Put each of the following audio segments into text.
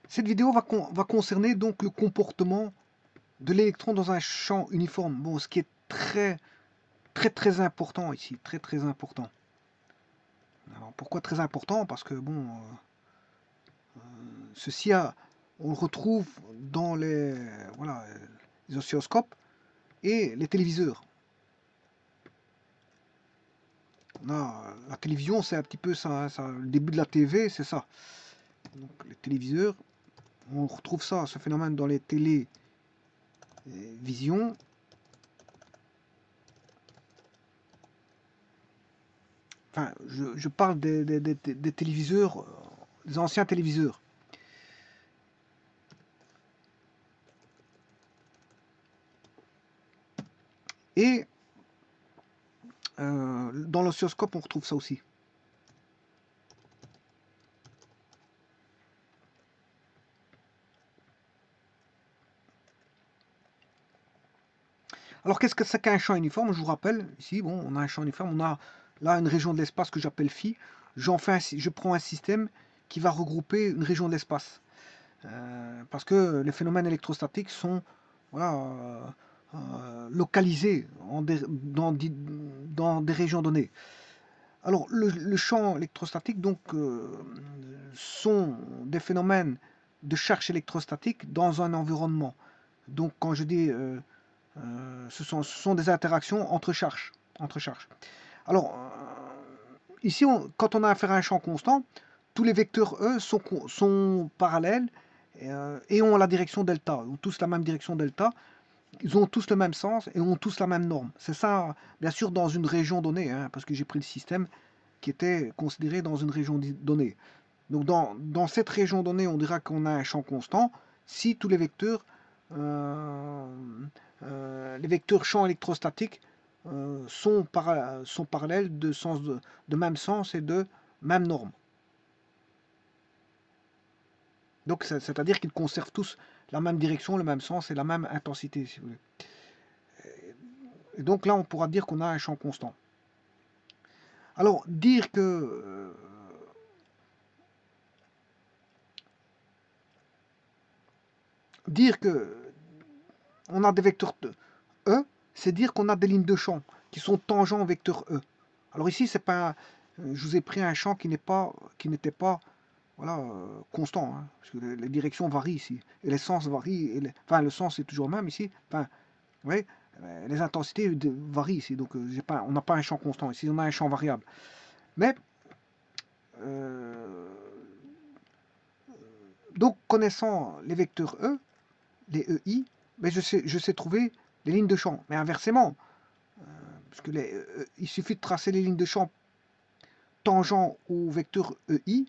Cette vidéo va concerner donc le comportement de l'électron dans un champ uniforme. Bon, ce qui est très important ici, très important. Alors pourquoi très important? Parce que bon, ceci on le retrouve dans les oscilloscopes et les téléviseurs. La télévision, c'est un petit peu ça, le début de la TV, c'est ça. Donc les téléviseurs, on retrouve ça, ce phénomène dans les télévisions. Enfin, je parle des téléviseurs, des anciens téléviseurs. Et dans l'oscilloscope, on retrouve ça aussi. Alors, qu'est-ce que c'est qu'un champ uniforme? Je vous rappelle, ici, bon, on a un champ uniforme, on a là une région de l'espace que j'appelle phi. Je prends un système qui va regrouper une région de l'espace. Parce que les phénomènes électrostatiques sont localisés dans des régions données. Alors, le champ électrostatique, donc, sont des phénomènes de charge électrostatique dans un environnement. Donc, quand je dis ce sont des interactions entre charges. Alors, ici, quand on a affaire à un champ constant, tous les vecteurs E sont parallèles et ont la direction delta, ont tous la même direction delta, ils ont tous le même sens et ont tous la même norme. C'est ça, bien sûr, dans une région donnée, hein, parce que j'ai pris le système qui était considéré dans une région donnée. Donc dans cette région donnée, on dira qu'on a un champ constant si tous les vecteurs champ électrostatique sont parallèles de même sens et de même norme. Donc c'est-à-dire qu'ils conservent tous la même direction, le même sens et la même intensité, si vous voulez. Et donc là, on pourra dire qu'on a un champ constant. Alors, dire que on a des vecteurs E, c'est dire qu'on a des lignes de champ qui sont tangents au vecteur E. Alors ici, c'est pas, je vous ai pris un champ qui n'était pas voilà, constant, hein, parce que les directions varient ici, et les sens varient, enfin le sens est toujours le même ici, enfin, vous voyez, les intensités varient ici, donc on n'a pas un champ constant, ici on a un champ variable. Mais, euh, donc connaissant les vecteurs E, les EI, ben je sais trouver les lignes de champ. Mais inversement, parce que il suffit de tracer les lignes de champ tangents au vecteur EI,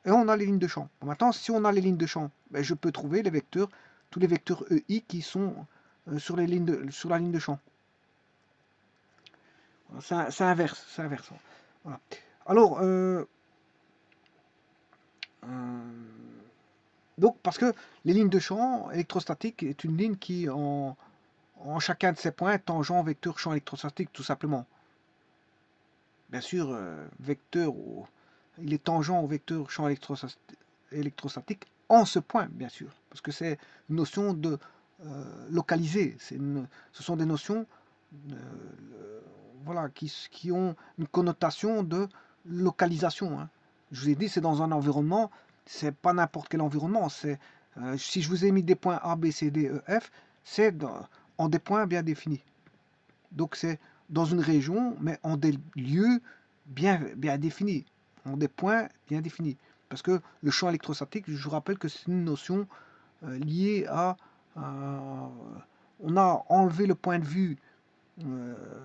et on a les lignes de champ. Bon, maintenant, si on a les lignes de champ, ben, je peux trouver tous les vecteurs EI qui sont sur la ligne de champ. C'est inverse. Voilà. Alors, donc, parce que les lignes de champ électrostatique est une ligne qui, en chacun de ses points, tangent vecteur champ électrostatique, tout simplement. Bien sûr, il est tangent au vecteur champ électrostatique en ce point, bien sûr, parce que c'est une notion de localiser. Ce sont des notions voilà, qui ont une connotation de localisation. Hein. Je vous ai dit, c'est dans un environnement, c'est pas n'importe quel environnement. Si je vous ai mis des points A, B, C, D, E, F, c'est en des points bien définis. Donc c'est dans une région, mais en des lieux bien définis, en des points bien définis. Parce que le champ électrostatique, je vous rappelle que c'est une notion liée à... on a enlevé le point de vue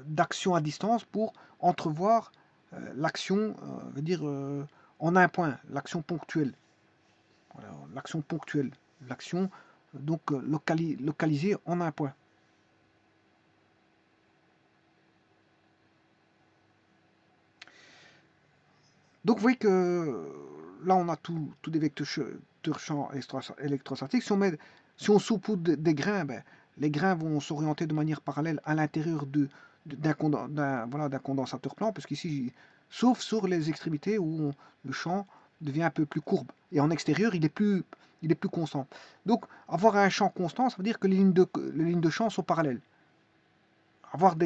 d'action à distance pour entrevoir l'action, en un point, l'action ponctuelle. Voilà, l'action ponctuelle, l'action donc localisée en un point. Donc vous voyez que là on a tous des vecteurs champs électrostatiques. Si on saupoudre des grains, ben, les grains vont s'orienter de manière parallèle à l'intérieur d'un condensateur plan, parce qu'ici, sauf sur les extrémités où le champ devient un peu plus courbe. et en extérieur, il est plus constant. Donc, avoir un champ constant, ça veut dire que les lignes de champ sont parallèles. Avoir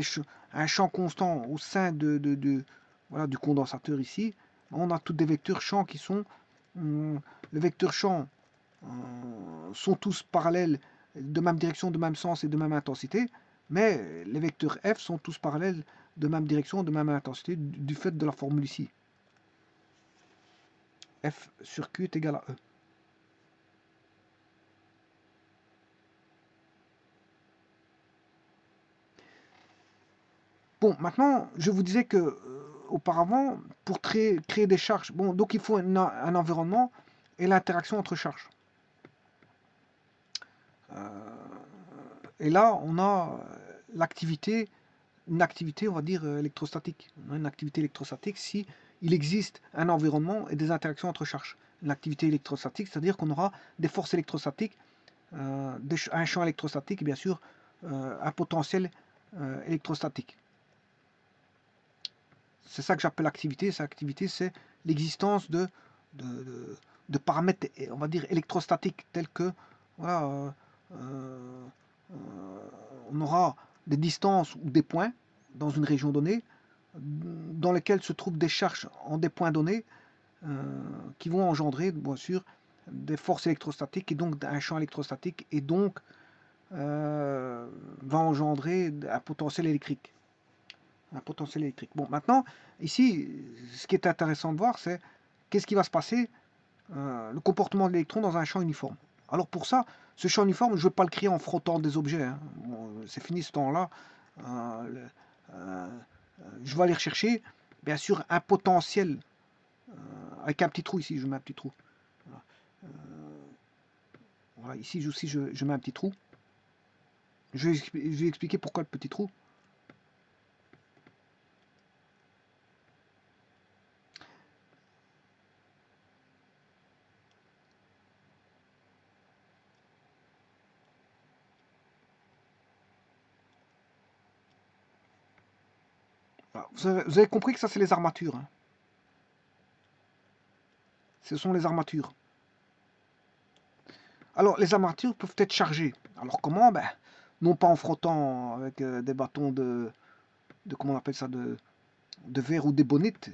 un champ constant au sein voilà, du condensateur ici, on a tous des vecteurs champs qui sont... les vecteurs champs sont tous parallèles de même direction, de même sens et de même intensité, mais les vecteurs f sont tous parallèles de même direction, de même intensité, du fait de la formule ici. F sur Q est égal à E. Bon, maintenant, je vous disais que auparavant, pour créer des charges, bon, donc il faut un environnement et l'interaction entre charges. Et là, on a l'activité, une activité, on va dire, électrostatique. On a une activité électrostatique si il existe un environnement et des interactions entre charges. Une activité électrostatique, c'est-à-dire qu'on aura des forces électrostatiques, un champ électrostatique et bien sûr un potentiel électrostatique. C'est ça que j'appelle activité. Cette activité, c'est l'existence de paramètres, on va dire, électrostatiques, tels que, voilà, on aura des distances ou des points dans une région donnée, dans lesquels se trouvent des charges en des points donnés, qui vont engendrer, bien sûr, des forces électrostatiques et donc un champ électrostatique, et donc va engendrer un potentiel électrique. Un potentiel électrique. Bon, maintenant, ici, ce qui est intéressant de voir, c'est qu'est-ce qui va se passer, le comportement de l'électron dans un champ uniforme. Alors pour ça, ce champ uniforme, je ne vais pas le créer en frottant des objets. Hein. Bon, c'est fini ce temps-là. Je vais aller rechercher, bien sûr, un potentiel avec un petit trou ici. Je mets un petit trou. Voilà, voilà ici aussi, je mets un petit trou. Je vais expliquer pourquoi le petit trou. Vous avez compris que ça, c'est les armatures. Hein. Ce sont les armatures. Alors, les armatures peuvent être chargées. Alors, comment? Ben, non pas en frottant avec des bâtons comment on appelle ça, de verre ou des bonnettes,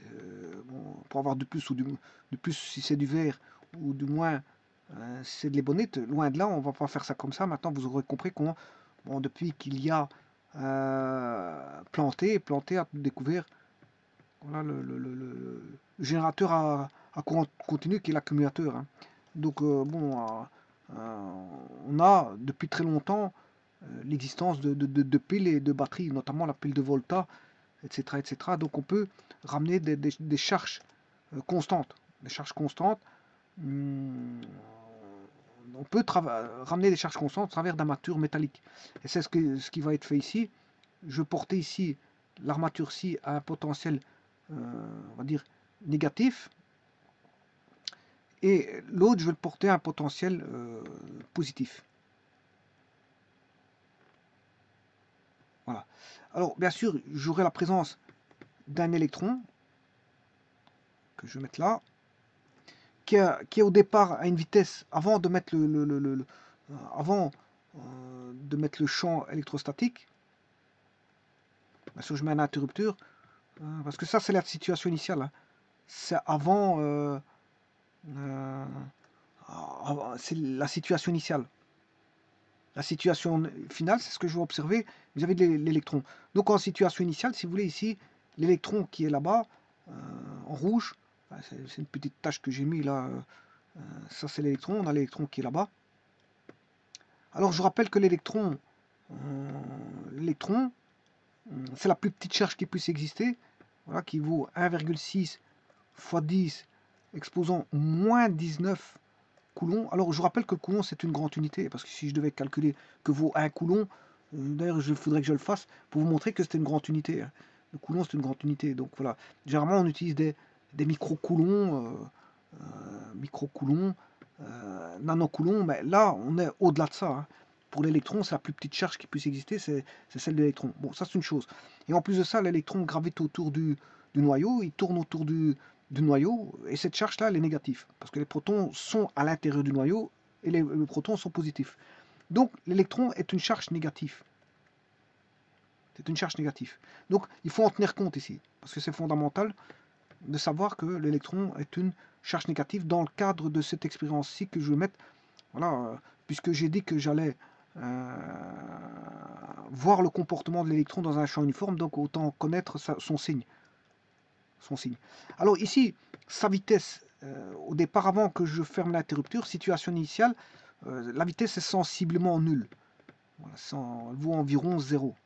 bon, pour avoir du plus ou du plus si c'est du verre, ou du moins si c'est des bonnettes. Loin de là, on va pas faire ça comme ça. Maintenant, vous aurez compris qu'on, bon, depuis qu'il y a planté a découvert, voilà, le générateur à courant continu qui est l'accumulateur. Hein. Donc, bon, on a depuis très longtemps l'existence de piles et de batteries, notamment la pile de Volta, etc. etc. Donc, on peut ramener des charges constantes. Des charges constantes. On peut ramener des charges constantes à travers d'armatures métalliques. Et c'est ce qui va être fait ici. Je portais ici l'armature-ci à un potentiel, on va dire, négatif. Et l'autre, je vais le porter à un potentiel positif. Voilà. Alors, bien sûr, j'aurai la présence d'un électron, que je vais mettre là, qui est au départ à une vitesse, avant de mettre avant de mettre le champ électrostatique. Bien sûr, je mets un interrupteur, parce que ça, c'est la situation initiale. Hein. C'est avant... c'est la situation initiale. La situation finale, c'est ce que je vais observer vis-à-vis de l'électron. Donc en situation initiale, si vous voulez ici, l'électron qui est là-bas, en rouge, c'est une petite tache que j'ai mis là, ça c'est l'électron, on a l'électron qui est là-bas. Alors je rappelle que l'électron, c'est la plus petite charge qui puisse exister, voilà, qui vaut 1,6 fois 10 exposant moins 19 coulomb. Alors je vous rappelle que le coulomb c'est une grande unité, parce que si je devais calculer que vaut 1 coulomb, d'ailleurs il faudrait que je le fasse pour vous montrer que c'était une grande unité. Hein. Le coulomb c'est une grande unité, donc voilà. Généralement on utilise des micro-coulombs, nano-coulombs, mais là on est au-delà de ça. Hein. Pour l'électron, c'est la plus petite charge qui puisse exister, c'est celle de l'électron. Bon, ça c'est une chose. Et en plus de ça, l'électron gravite autour du noyau, il tourne autour du du noyau, et cette charge-là, elle est négative, parce que les protons sont à l'intérieur du noyau, et les protons sont positifs. Donc, l'électron est une charge négative. C'est une charge négative. Donc, il faut en tenir compte ici, parce que c'est fondamental de savoir que l'électron est une charge négative dans le cadre de cette expérience-ci que je vais mettre, voilà, puisque j'ai dit que j'allais voir le comportement de l'électron dans un champ uniforme, donc autant connaître son signe. Alors ici, sa vitesse, au départ, avant que je ferme l'interrupteur, situation initiale, la vitesse est sensiblement nulle. Voilà, elle vaut environ 0.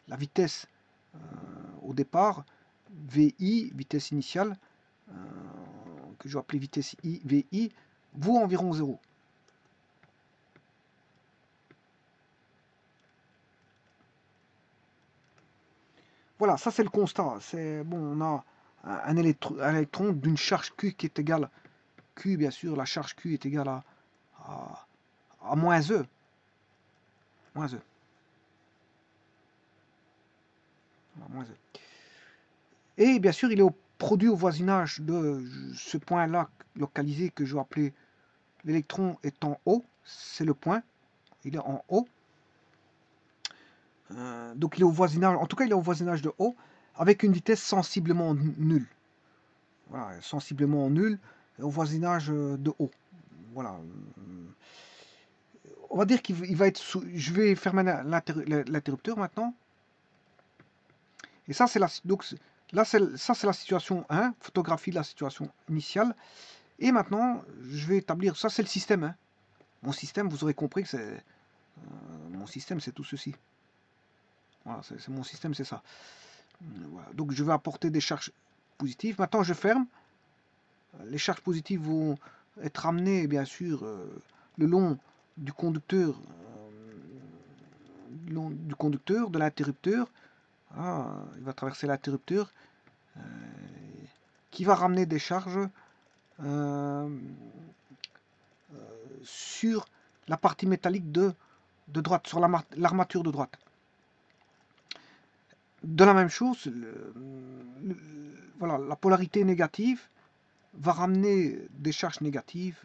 La vitesse au départ, VI, vitesse initiale, que je vais appeler vitesse VI, vaut environ 0. Voilà, ça c'est le constat. C'est bon, on a un électron d'une charge Q qui est égale Q, bien sûr, la charge Q est égale à moins E. Moins E. Moins E. Et bien sûr, il est produit au voisinage de ce point-là localisé que je vais appeler l'électron est en haut. C'est le point. Il est en haut. Donc il est au voisinage, en tout cas il est au voisinage de O, avec une vitesse sensiblement nulle. Voilà, sensiblement nulle, au voisinage de O. Voilà. On va dire qu'il va être sous. Je vais fermer l'interrupteur maintenant. Et ça, c'est la. Donc là, ça, c'est la situation 1, photographie de la situation initiale. Et maintenant, je vais établir. Ça, c'est le système. Hein. Mon système, vous aurez compris que c'est. Mon système, c'est tout ceci. Voilà, c'est mon système, c'est ça. Voilà. Donc je vais apporter des charges positives. Maintenant je ferme. Les charges positives vont être amenées bien sûr le long du conducteur, de l'interrupteur. Voilà, il va traverser l'interrupteur qui va ramener des charges sur la partie métallique de droite, sur l'armature de droite. De la même chose, voilà, la polarité négative va ramener des charges négatives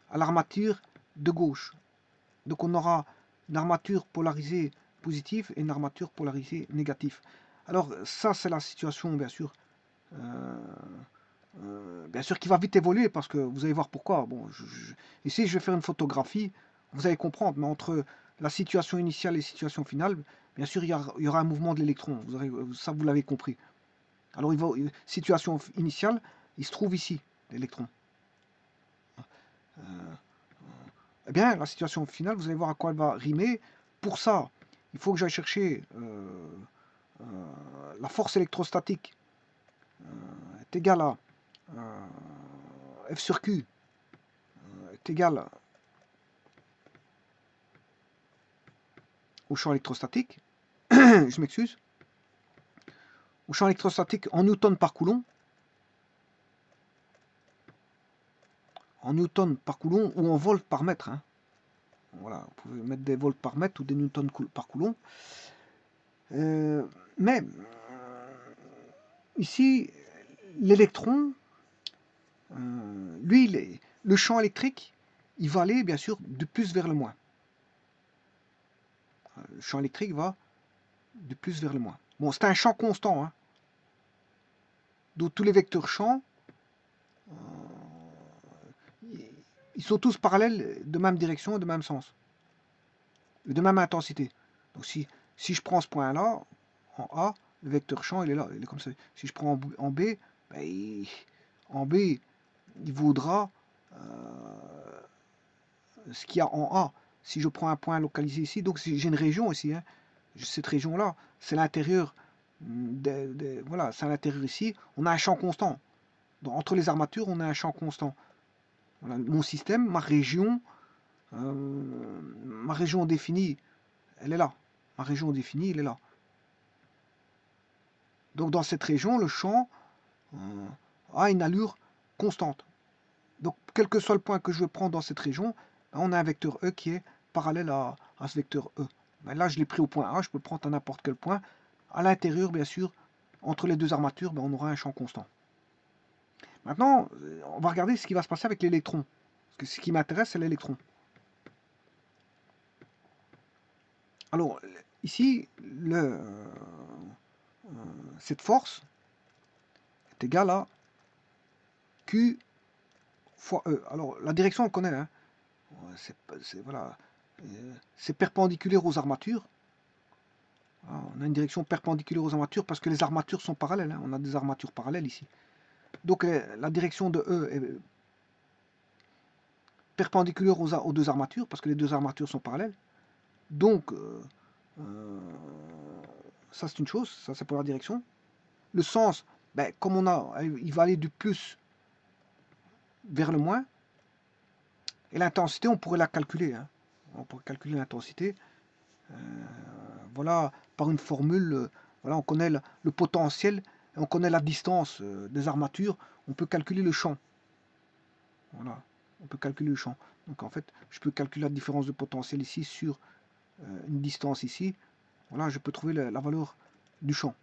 à l'armature de gauche. Donc on aura une armature polarisée positive et une armature polarisée négative. Alors ça c'est la situation bien sûr qui va vite évoluer parce que vous allez voir pourquoi. Bon, ici je vais faire une photographie, vous allez comprendre, mais entre la situation initiale et la situation finale, bien sûr il y aura un mouvement de l'électron, ça vous l'avez compris. Alors situation initiale, il se trouve ici, l'électron. Eh bien, la situation finale, vous allez voir à quoi elle va rimer. Pour ça, il faut que j'aille chercher la force électrostatique est égale à F sur Q est égal au champ électrostatique. Je m'excuse. Au champ électrostatique en newton par coulomb. En newton par coulomb ou en volts par mètre. Hein. Voilà, vous pouvez mettre des volts par mètre ou des newtons par coulomb. Mais ici, l'électron, lui, le champ électrique, il va aller bien sûr du plus vers le moins. Le champ électrique va du plus vers le moins. Bon, c'est un champ constant. Hein. Donc tous les vecteurs champs, ils sont tous parallèles de même direction et de même sens. Et de même intensité. Donc si je prends ce point-là, en A, le vecteur champ, il est là, il est comme ça. Si je prends en B, ben, en B, il vaudra ce qu'il y a en A. Si je prends un point localisé ici, donc j'ai une région ici, hein, cette région-là, c'est l'intérieur, voilà, c'est à l'intérieur ici, on a un champ constant. Donc, entre les armatures, on a un champ constant. Voilà, mon système, ma région définie, elle est là. Ma région définie, elle est là. Donc dans cette région, le champ a une allure constante. Donc quel que soit le point que je veux prendre dans cette région, on a un vecteur E qui est parallèle à ce vecteur E. Mais là, je l'ai pris au point A, je peux le prendre à n'importe quel point, à l'intérieur, bien sûr, entre les deux armatures, ben, on aura un champ constant. Maintenant, on va regarder ce qui va se passer avec l'électron. Parce que ce qui m'intéresse, c'est l'électron. Alors, ici, cette force est égale à Q fois E. Alors, la direction, on connaît. Hein. Voilà, c'est perpendiculaire aux armatures. Alors, on a une direction perpendiculaire aux armatures parce que les armatures sont parallèles. Hein. On a des armatures parallèles ici. Donc, la direction de E est perpendiculaire aux deux armatures parce que les deux armatures sont parallèles. Donc, ça c'est une chose, ça c'est pour la direction. Le sens, ben, comme il va aller du plus vers le moins. Et l'intensité, on pourrait la calculer. Hein. On pourrait calculer l'intensité. Voilà, par une formule. Voilà, on connaît le potentiel, on connaît la distance des armatures. On peut calculer le champ. Voilà, on peut calculer le champ. Donc en fait, je peux calculer la différence de potentiel ici sur une distance ici. Voilà, je peux trouver la valeur du champ.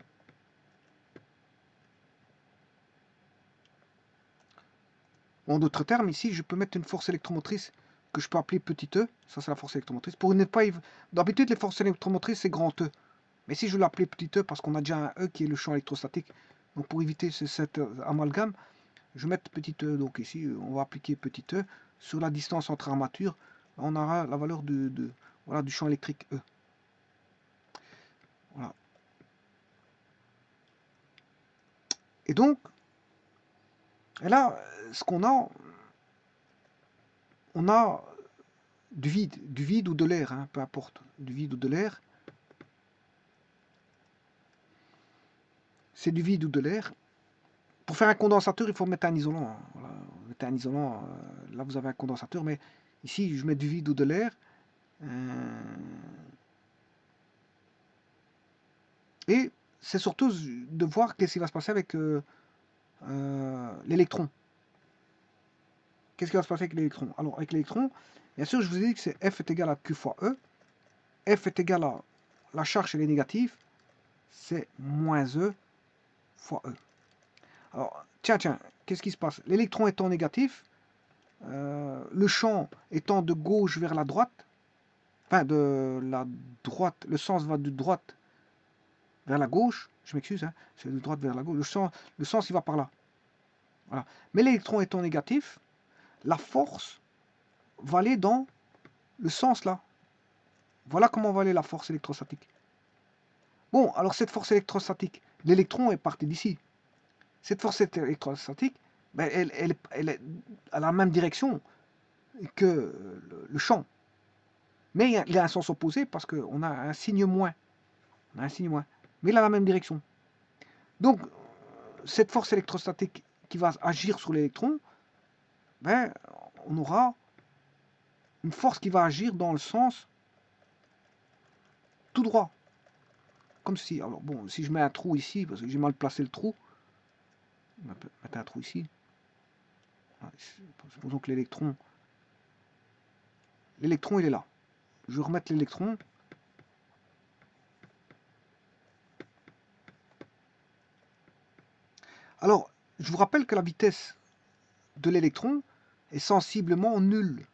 En d'autres termes, ici, je peux mettre une force électromotrice que je peux appeler petit e. Ça, c'est la force électromotrice. Pour ne pas... D'habitude, les forces électromotrices, c'est grand E. Mais si je veux l'appeler petit e, parce qu'on a déjà un E qui est le champ électrostatique, donc pour éviter cet amalgame, je vais mettre petit e. Donc ici, on va appliquer petit e. Sur la distance entre armatures, on aura la valeur voilà, du champ électrique E. Voilà. Et donc, et là, ce qu'on a, on a du vide ou de l'air, hein, peu importe, du vide ou de l'air. C'est du vide ou de l'air. Pour faire un condensateur, il faut mettre un isolant. Hein. Voilà, mettez un isolant, là vous avez un condensateur, mais ici je mets du vide ou de l'air. Et c'est surtout de voir qu'est-ce qui va se passer avec l'électron. Qu'est-ce qui va se passer avec l'électron? Alors avec l'électron, bien sûr je vous ai dit que c'est F est égal à Q fois E. F est égal à la charge, elle est négative, c'est moins E fois E. Alors, tiens, qu'est-ce qui se passe? L'électron étant négatif, le champ étant de gauche vers la droite, enfin de la droite, le sens va de droite vers la gauche, je m'excuse, hein, c'est de droite vers la gauche, le sens il va par là. Voilà. Mais l'électron étant négatif, la force va aller dans le sens là. Voilà comment va aller la force électrostatique. Bon, alors cette force électrostatique, l'électron est parti d'ici. Cette force électrostatique, ben, elle est à la même direction que le champ. Mais il y a un sens opposé parce qu'on a un signe moins. On a un signe moins. Mais il a la même direction. Donc, cette force électrostatique qui va agir sur l'électron, ben, on aura une force qui va agir dans le sens tout droit. Comme ceci. Alors bon, si je mets un trou ici, parce que j'ai mal placé le trou, on va mettre un trou ici. Supposons que l'électron, il est là. Je vais remettre l'électron. Alors, je vous rappelle que la vitesse de l'électron est sensiblement nulle.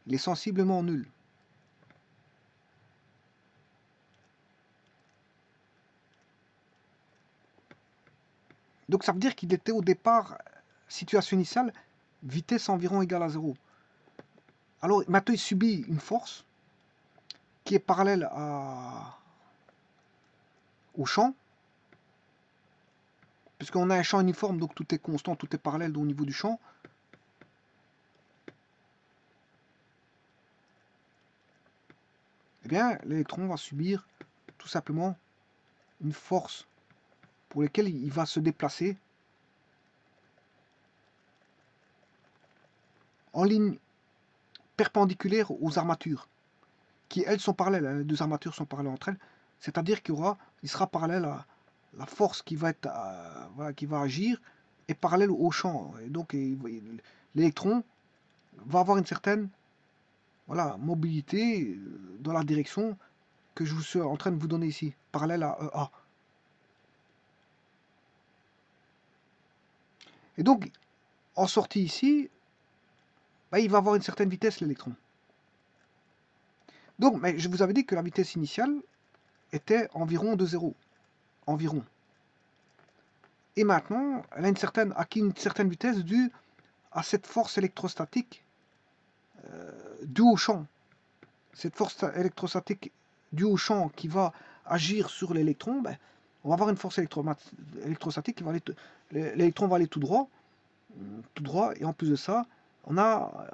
Il est sensiblement nul. Donc ça veut dire qu'il était au départ, situation initiale, vitesse environ égale à 0. Alors maintenant il subit une force qui est parallèle au champ, puisqu'on a un champ uniforme, donc tout est constant, tout est parallèle au niveau du champ. Eh bien, l'électron va subir tout simplement une force pour laquelle il va se déplacer en ligne perpendiculaire aux armatures, qui elles sont parallèles, hein, les deux armatures sont parallèles entre elles, c'est-à-dire il sera parallèle à la force qui va, voilà, qui va agir est parallèle au champ. Et donc l'électron va avoir une certaine voilà, mobilité dans la direction que je suis en train de vous donner ici, parallèle à EA. Et donc, en sortie ici, bah, il va avoir une certaine vitesse, l'électron. Donc, mais je vous avais dit que la vitesse initiale était environ de 0. Environ. Et maintenant, elle a acquis une certaine vitesse due à cette force électrostatique due au champ. Cette force électrostatique due au champ qui va agir sur l'électron, ben, on va avoir une force électrostatique qui va aller, l'électron va aller tout droit, et en plus de ça, on a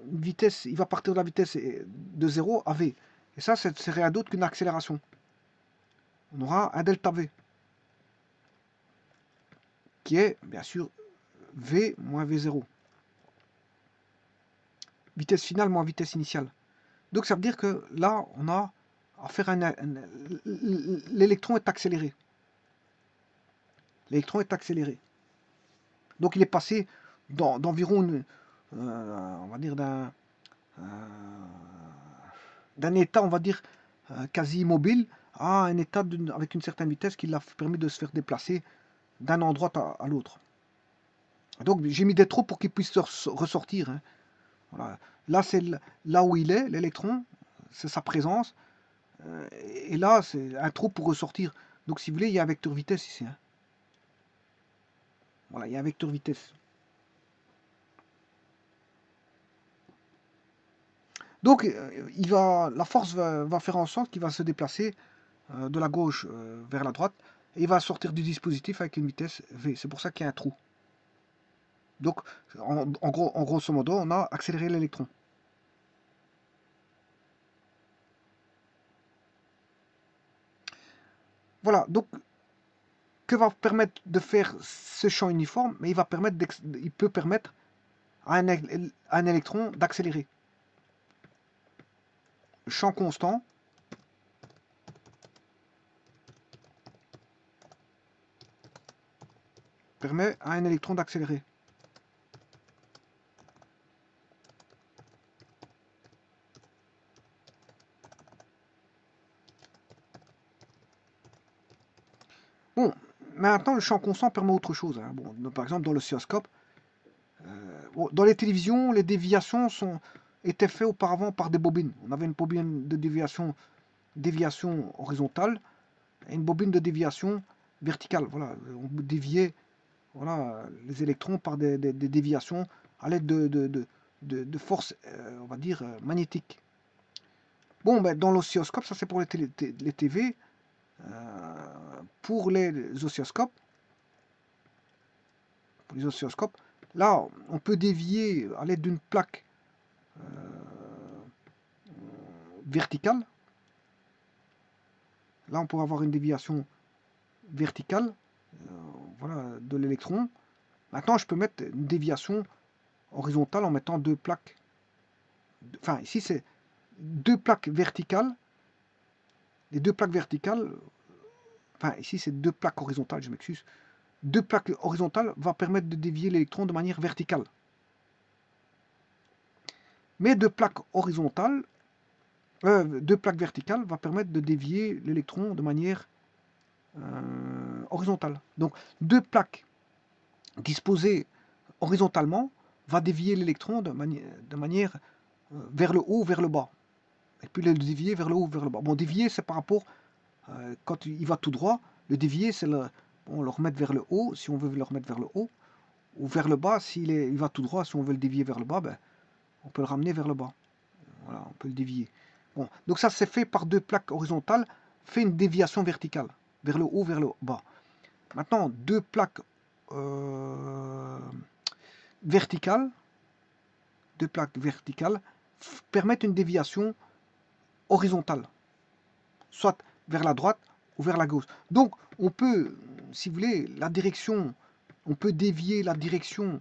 une vitesse, il va partir de la vitesse de 0 à v. Et ça, c'est rien d'autre qu'une accélération. On aura un delta v, qui est bien sûr v moins v0. Vitesse finale moins vitesse initiale. Donc ça veut dire que là, on a à faire l'électron est accéléré. L'électron est accéléré. Donc il est passé d'environ, on va dire, d'un état, on va dire, quasi immobile à un état avec une certaine vitesse qui l'a permis de se faire déplacer d'un endroit à l'autre. Donc j'ai mis des trous pour qu'il puisse ressortir. Hein. Voilà. Là, c'est là où il est, l'électron, c'est sa présence. Et là, c'est un trou pour ressortir. Donc si vous voulez, il y a un vecteur vitesse ici. Hein. Voilà, il y a un vecteur vitesse. Donc, la force va faire en sorte qu'il va se déplacer de la gauche vers la droite et il va sortir du dispositif avec une vitesse v. C'est pour ça qu'il y a un trou. Donc, en grosso modo, on a accéléré l'électron. Voilà, donc, que va permettre de faire ce champ uniforme? Mais il peut permettre à un électron d'accélérer. Champ constant permet à un électron d'accélérer. Bon, maintenant le champ constant permet autre chose. Hein. Bon, par exemple dans l'oscilloscope, dans les télévisions, les déviations étaient faites auparavant par des bobines. On avait une bobine de déviation horizontale et une bobine de déviation verticale. Voilà, on déviait les électrons par des déviations à l'aide de forces, on va dire, magnétiques. Bon, ben, dans l'oscilloscope, ça c'est pour les TV. Pour les oscilloscopes, là, on peut dévier à l'aide d'une plaque verticale. Là, on pourrait avoir une déviation verticale de l'électron. Maintenant, je peux mettre une déviation horizontale en mettant deux plaques. Enfin, ici, c'est deux plaques verticales. Les deux plaques verticales, enfin, ici, c'est deux plaques horizontales, je m'excuse. Deux plaques horizontales va permettre de dévier l'électron de manière verticale. Mais deux plaques horizontales, deux plaques verticales va permettre de dévier l'électron de manière horizontale. Donc deux plaques disposées horizontalement va dévier l'électron de manière vers le haut, vers le bas. Et puis le dévier vers le haut, vers le bas. Bon, dévier, c'est par rapport, quand il va tout droit, le dévier, c'est le remettre vers le haut, si on veut le remettre vers le haut, ou vers le bas, il va tout droit, si on veut le dévier vers le bas, ben, on peut le ramener vers le bas. Voilà, on peut le dévier. Bon, donc ça, c'est fait par deux plaques horizontales, fait une déviation verticale, vers le haut, vers le bas. Maintenant, deux plaques verticales, permettent une déviation horizontale, soit vers la droite ou vers la gauche. Donc, on peut, si vous voulez, on peut dévier la direction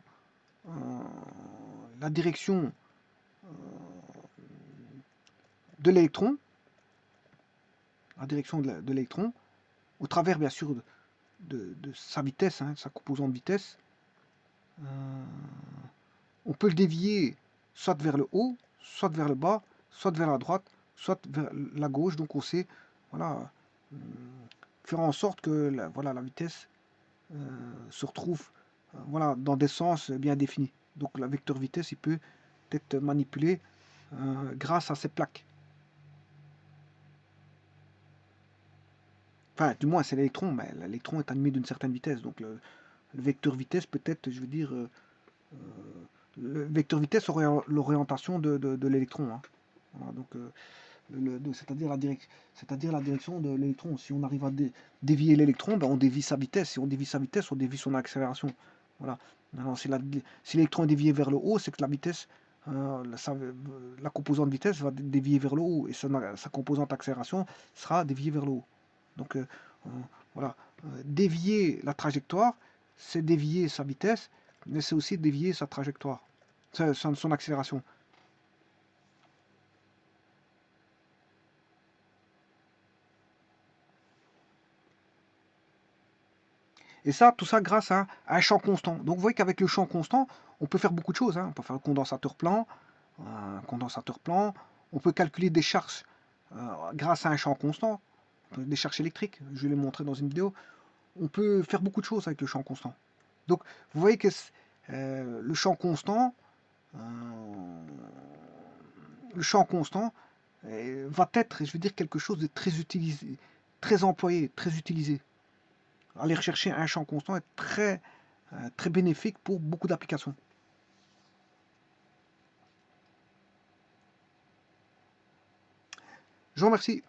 de l'électron, au travers bien sûr de sa vitesse, hein, sa composante vitesse. On peut le dévier soit vers le haut, soit vers le bas, soit vers la droite soit vers la gauche. Donc on sait, voilà, faire en sorte que voilà, la vitesse se retrouve voilà, dans des sens bien définis. Donc le vecteur vitesse, il peut être manipulé grâce à ces plaques. Enfin, du moins, c'est l'électron, mais l'électron est animé d'une certaine vitesse. Donc le vecteur vitesse peut être, je veux dire, le vecteur vitesse aurait l'orientation de l'électron. Hein. Voilà, donc, c'est-à-dire la direction de l'électron. Si on arrive à dévier l'électron, ben on dévie sa vitesse. Si on dévie sa vitesse, on dévie son accélération. Voilà. Maintenant, si l'électron est dévié vers le haut, c'est que la vitesse, la composante vitesse va dévier vers le haut et sa composante accélération sera déviée vers le haut. Donc voilà, dévier la trajectoire, c'est dévier sa vitesse, mais c'est aussi dévier sa trajectoire, son accélération. Et ça, tout ça grâce à un champ constant. Donc vous voyez qu'avec le champ constant, on peut faire beaucoup de choses. Hein. On peut faire un condensateur plan, on peut calculer des charges grâce à un champ constant, des charges électriques, je vais les montrer dans une vidéo. On peut faire beaucoup de choses avec le champ constant. Donc vous voyez que le champ constant, euh, va être, je veux dire, quelque chose de très utilisé, très employé, très utilisé. Aller rechercher un champ constant est très bénéfique pour beaucoup d'applications. Je vous remercie.